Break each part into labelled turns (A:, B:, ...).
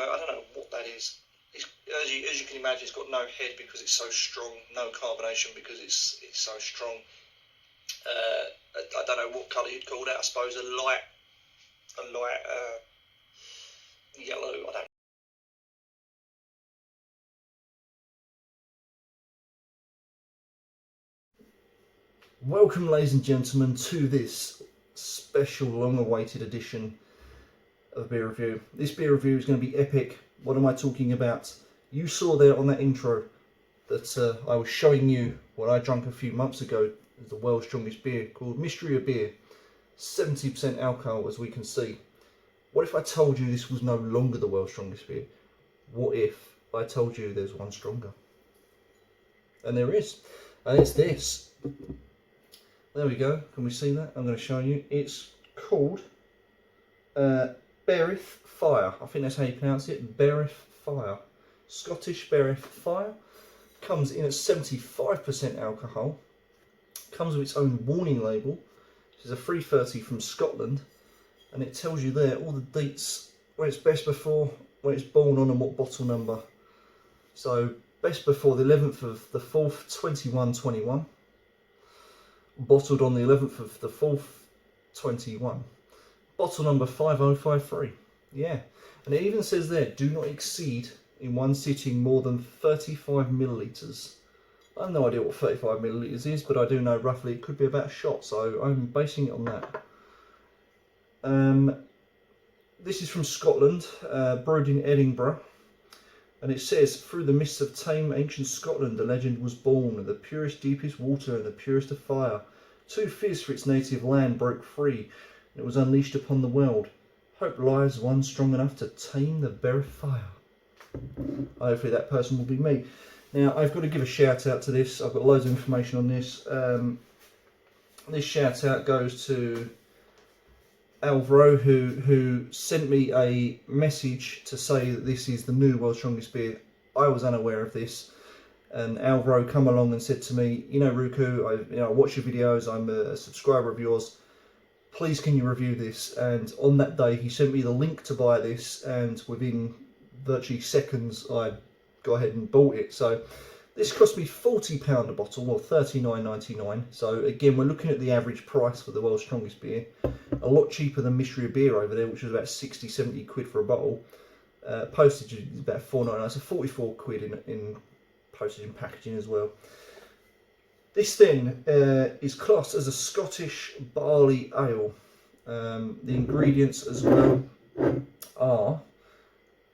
A: go. I don't know what that is. It's, as you can imagine, it's got no head because it's so strong, no carbonation because it's so strong. I don't know what colour you'd call that. I suppose a light yellow. I don't. Welcome, ladies and gentlemen, to this special, long-awaited edition of beer review. This beer review is going to be epic. What am I talking about? You saw there on that intro that I was showing you what I drank a few months ago as the world's strongest beer, called Mystery of Beer. 70% alcohol, as we can see. What if I told you this was no longer the world's strongest beer? What if I told you there's one stronger? And there is. And it's this. There we go. Can we see that? I'm going to show you. It's called beithir Fire. I think that's how you pronounce it. Beithir Fire. Scottish beithir Fire. Comes in at 75% alcohol. Comes with its own warning label. This is a 330 from Scotland. And it tells you there all the dates, when it's best before, when it's born on, and what bottle number. So, best before the 11th of the 4th, 2121. Bottled on the 11th of the 4th, 21. Bottle number 5053. Yeah. And it even says there, do not exceed in one sitting more than 35 millilitres. I have no idea what 35 millilitres is, but I do know roughly it could be about a shot, so I'm basing it on that. This is from Scotland, brewed in Edinburgh. And it says, through the mists of tame ancient Scotland, the legend was born, of the purest, deepest water and the purest of fire. Too fierce for its native land broke free, and it was unleashed upon the world. Hope lies one strong enough to tame the beithir fire. Hopefully that person will be me. Now, I've got to give a shout out to this. I've got loads of information on this. This shout out goes to Alvaro, who sent me a message to say that this is the new world's strongest beer. I was unaware of this, and Alvaro come along and said to me, you know, Ruku, I watch your videos, I'm a subscriber of yours, please can you review this? And on that day he sent me the link to buy this, and within virtually seconds I go ahead and bought it. So this cost me £40 a bottle, or $39.99. So again, we're looking at the average price for the world's strongest beer. A lot cheaper than Mystery of Beer over there, which was about 60-70 quid for a bottle. Postage is about £4.99, so 44 quid in postage and packaging as well. This then is classed as a Scottish barley ale. The ingredients as well are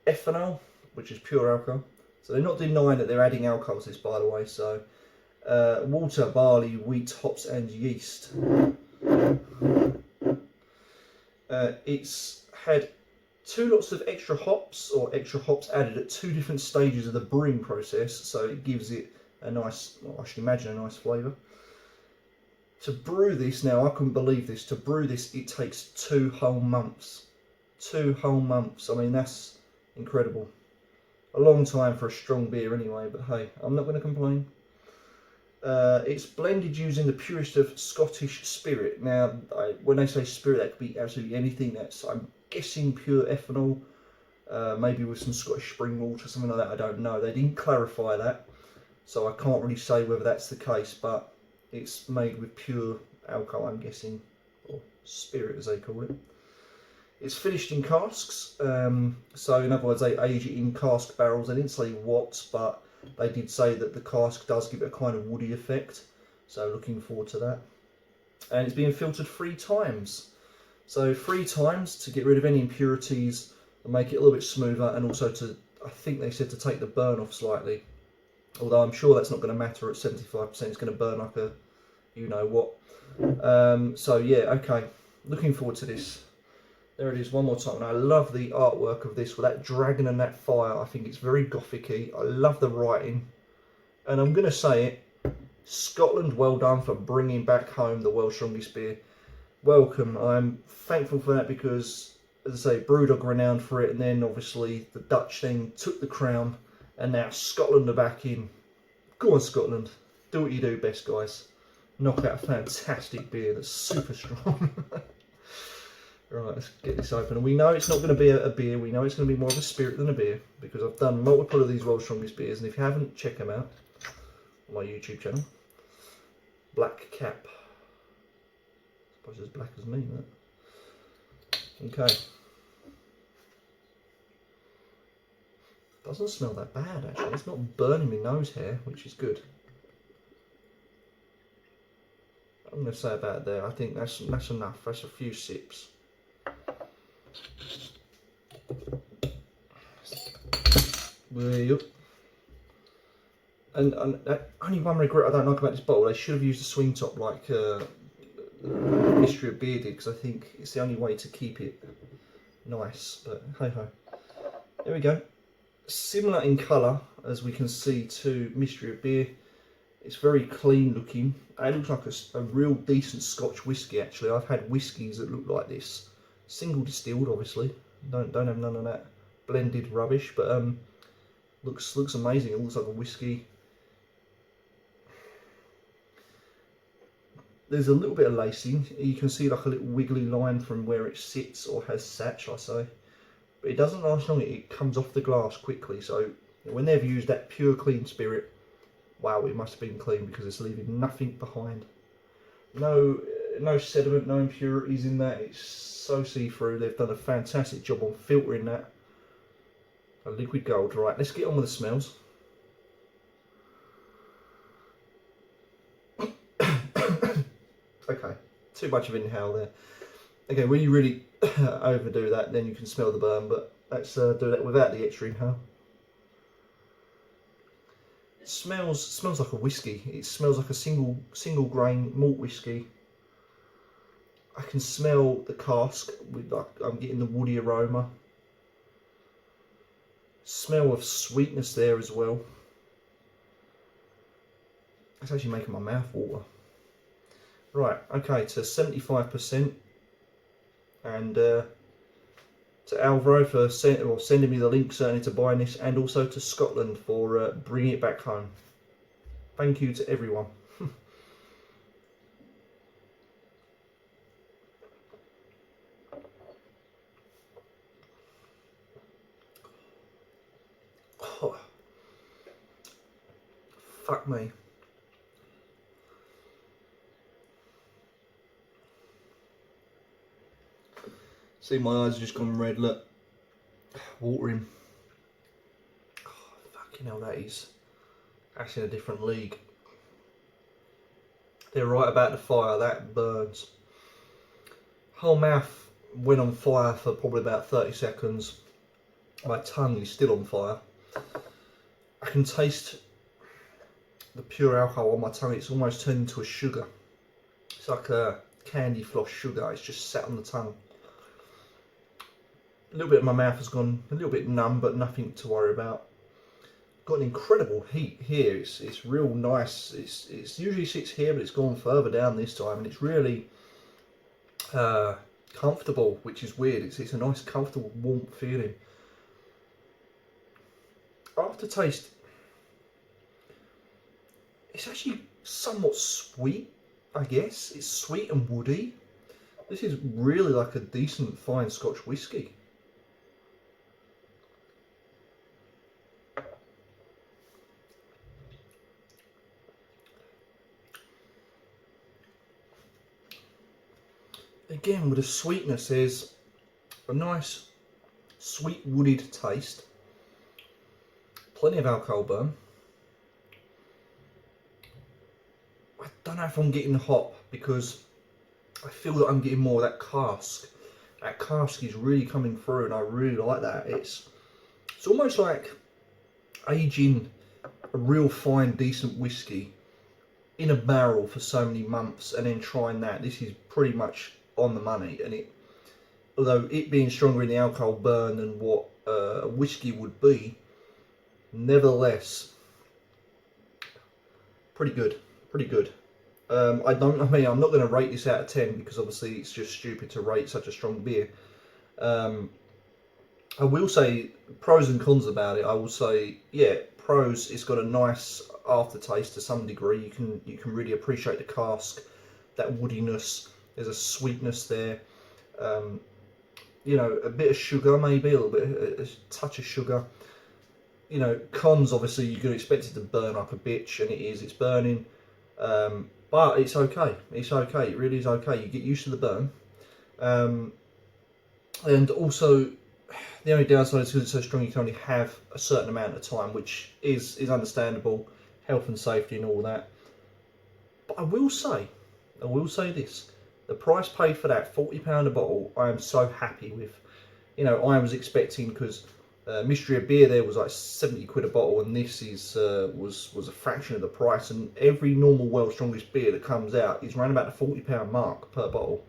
A: ethanol, which is pure alcohol. So they're not denying that they're adding alcohol to this, by the way. So water, barley, wheat, hops and yeast. It's had 2 lots of extra hops, or extra hops added at 2 different stages of the brewing process, so it gives it a nice, well, I should imagine a nice flavour. To brew this, now I couldn't believe this, to brew this it takes 2 whole months. 2 whole months, I mean that's incredible. A long time for a strong beer anyway, but hey, I'm not going to complain. It's blended using the purest of Scottish spirit. Now, when they say spirit, that could be absolutely anything. That's, I'm guessing, pure ethanol, maybe with some Scottish spring water, something like that. I don't know. They didn't clarify that, so I can't really say whether that's the case. But it's made with pure alcohol, I'm guessing, or spirit as they call it. It's finished in casks, so in other words, they age it in cask barrels. They didn't say what, but they did say that the cask does give it a kind of woody effect, so looking forward to that. And it's being filtered 3 times. So 3 times to get rid of any impurities and make it a little bit smoother, and also to, I think they said, to take the burn off slightly. Although I'm sure that's not going to matter at 75%, it's going to burn like a you know what. So yeah, okay, looking forward to this. There it is one more time, and I love the artwork of this with that dragon and that fire. I think it's very gothic-y. I love the writing, and I'm going to say it, Scotland, well done for bringing back home the world's strongest beer. Welcome. I'm thankful for that because, as I say, Brewdog are renowned for it, and then obviously the Dutch then took the crown, and now Scotland are back in. Go on, Scotland, do what you do best, guys. Knock out a fantastic beer that's super strong. Right, let's get this open. And we know it's not going to be a beer. We know it's going to be more of a spirit than a beer because I've done multiple of these World's Strongest Beers. And if you haven't, check them out on my YouTube channel. Black Cap. I suppose it's as black as me, that. Okay. Doesn't smell that bad, actually. It's not burning my nose hair, which is good. I'm going to say about there. I think that's enough. That's a few sips. Well, and only one regret I don't like about this bottle, they should have used a swing top like Mystery of Beer did, because I think it's the only way to keep it nice, but hey ho. There we go. Similar in colour as we can see to Mystery of Beer. It's very clean looking. It looks like a real decent Scotch whisky actually. I've had whiskies that look like this. Single distilled obviously. Don't have none of that blended rubbish, but looks amazing. It looks like a whiskey. There's a little bit of lacing. You can see like a little wiggly line from where it sits or has sat, shall I say. But it doesn't last long. It comes off the glass quickly. So when they've used that pure clean spirit, wow, it must have been clean because it's leaving nothing behind. No sediment, no impurities in that. It's so see-through. They've done a fantastic job on filtering that. A liquid gold. Right, let's get on with the smells. Okay, too much of inhale there. Okay, when you really overdo that, then you can smell the burn, but let's do that without the extra inhale. It smells like a whiskey. It smells like a single grain malt whiskey. I can smell the cask. I'm getting the woody aroma. Smell of sweetness there as well. It's actually making my mouth water. Right, okay, to 75%, and to Alvaro for sending me the link certainly to buying this, and also to Scotland for bringing it back home. Thank you to everyone. Oh, fuck me. See, my eyes have just gone red, look. Watering. Oh, fucking hell, that's in a different league. They're right about the fire, that burns. Whole mouth went on fire for probably about 30 seconds. My tongue is still on fire. I can taste the pure alcohol on my tongue. It's almost turned into a sugar. It's like a candy floss sugar. It's just sat on the tongue. A little bit of my mouth has gone a little bit numb, but nothing to worry about. Got an incredible heat here. It's real nice. It's usually sits here, but it's gone further down this time, and it's really comfortable, which is weird. It's a nice, comfortable, warm feeling. Aftertaste, it's actually somewhat sweet, I guess. It's sweet and woody. This is really like a decent, fine Scotch whisky. Again, with the sweetness, there's a nice, sweet, wooded taste. Plenty of alcohol burn. I don't know if I'm getting hop because I feel that I'm getting more of that cask. That cask is really coming through, and I really like that. It's almost like aging a real fine, decent whiskey in a barrel for so many months, and then trying that. This is pretty much on the money, and although it being stronger in the alcohol burn than what a whiskey would be, nevertheless, pretty good. I'm not going to rate this out of 10 because obviously it's just stupid to rate such a strong beer. I will say pros and cons about it. I will say, yeah, pros, it's got a nice aftertaste to some degree. You can really appreciate the cask, that woodiness. There's a sweetness there. you know, a bit of sugar, maybe a little bit, a touch of sugar. You know, cons, obviously you could expect it to burn like a bitch, and it is. It's burning, but it's okay. It's okay. It really is okay. You get used to the burn, and also the only downside is because it's so strong. You can only have a certain amount of time, which is understandable, health and safety and all that. But I will say this: the price paid for that £40 a bottle, I am so happy with. You know, I was expecting, because Mystery of Beer there was like 70 quid a bottle, and this is was a fraction of the price. And every normal World's Strongest beer that comes out is around about the £40 mark per bottle.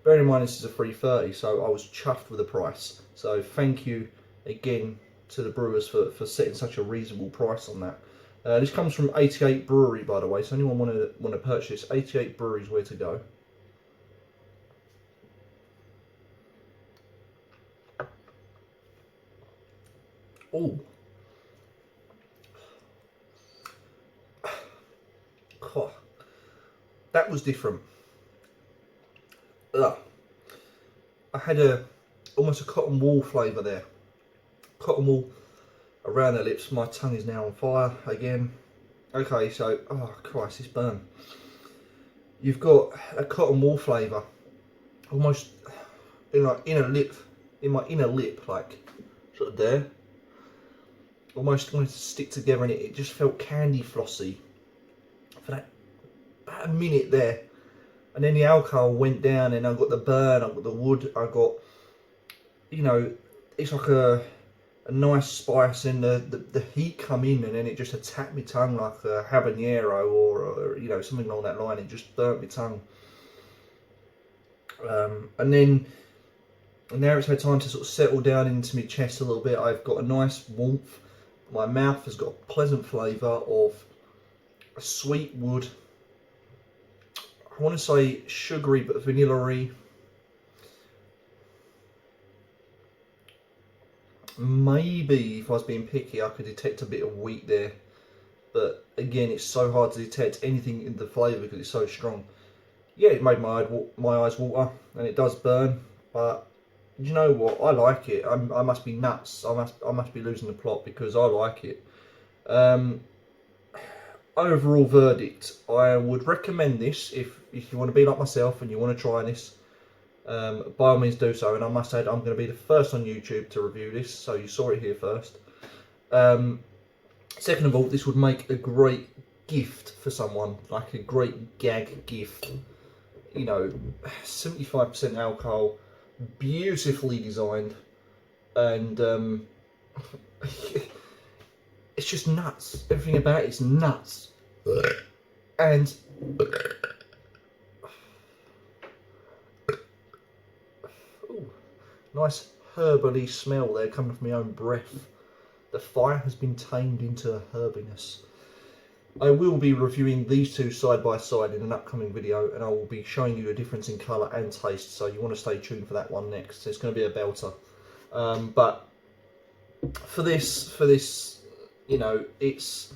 A: Bear in mind this is a 330, so I was chuffed with the price. So thank you again to the brewers for setting such a reasonable price on that. This comes from 88 Brewery, by the way, so anyone want to purchase 88 Brewery's where to go. Oh, that was different. Ugh. I had almost a cotton wool flavour there. Cotton wool around the lips. My tongue is now on fire again. Okay, so, oh Christ, this burn. You've got a cotton wool flavour, almost in my inner lip, like sort of there. Almost wanted to stick together, and it just felt candy flossy for that about a minute there. And then the alcohol went down, and I got the burn, I got the wood, I got, you know, it's like a nice spice, and the heat come in, and then it just attacked my tongue like a habanero or you know, something along that line. It just burnt my tongue. And now it's had time to sort of settle down into my chest a little bit. I've got a nice warmth. My mouth has got a pleasant flavour of a sweet wood. I want to say sugary but vanilla-y. Maybe if I was being picky I could detect a bit of wheat there, but again it's so hard to detect anything in the flavour because it's so strong. Yeah, it made my eyes water, and it does burn, but you know what, I like it. I must be nuts. I must be losing the plot because I like it. Overall verdict, I would recommend this if you want to be like myself and you want to try this. By all means do so, and I must add I'm going to be the first on YouTube to review this, so you saw it here first. Second of all, this would make a great gift for someone, like a great gag gift. You know, 75% alcohol, beautifully designed, and it's just nuts. Everything about it's nuts. And ooh, nice herbally smell there coming from my own breath. The fire has been tamed into herbiness. I will be reviewing these two side by side in an upcoming video, and I will be showing you a difference in colour and taste, so you want to stay tuned for that one next. It's going to be a belter. But for this, you know, it's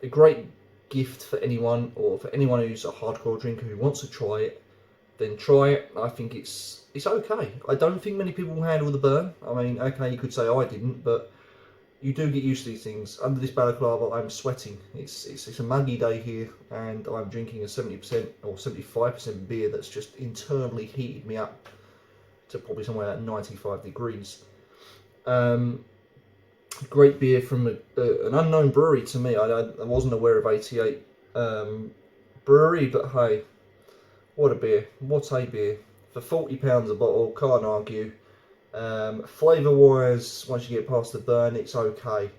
A: a great gift for anyone, or for anyone who's a hardcore drinker who wants to try it, then try it. I think it's okay. I don't think many people will handle the burn. I mean, okay, you could say I didn't, but you do get used to these things. Under this balaclava, I'm sweating. It's a muggy day here, and I'm drinking a 70% or 75% beer that's just internally heated me up to probably somewhere at 95 degrees. Great beer from an unknown brewery to me. I wasn't aware of 88 Brewery, but hey, what a beer! What a beer! For £40 a bottle, can't argue. Flavour wise, once you get past the burn, it's okay.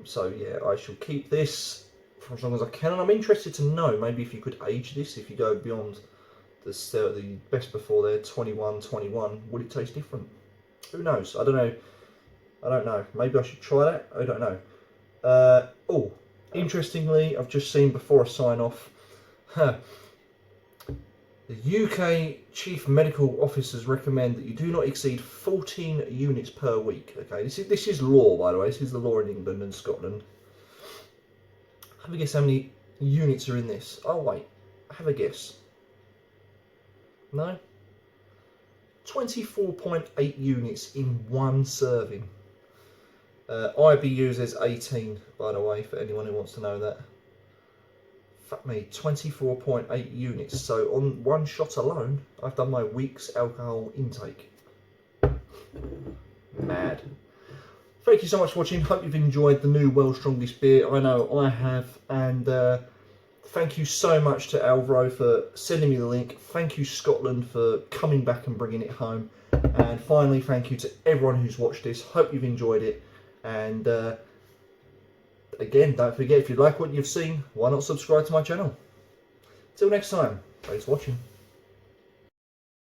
A: So yeah, I shall keep this for as long as I can, and I'm interested to know maybe if you could age this, if you go beyond the best before there, 21, would it taste different? Who knows? I don't know. Maybe I should try that. I don't know. Oh, interestingly, I've just seen before I sign off, the UK Chief Medical Officers recommend that you do not exceed 14 units per week. Okay, this is law, by the way. This is the law in England and Scotland. Have a guess how many units are in this. Oh wait, have a guess. No? 24.8 units in one serving. IBU says 18, by the way, for anyone who wants to know that. Fuck me, 24.8 units. So on one shot alone, I've done my week's alcohol intake. Mad. Thank you so much for watching. Hope you've enjoyed the new World's Strongest beer. I know I have. And thank you so much to Alvaro for sending me the link. Thank you, Scotland, for coming back and bringing it home. And finally, thank you to everyone who's watched this. Hope you've enjoyed it. And again, don't forget, if you like what you've seen, why not subscribe to my channel? Till next time, thanks for watching.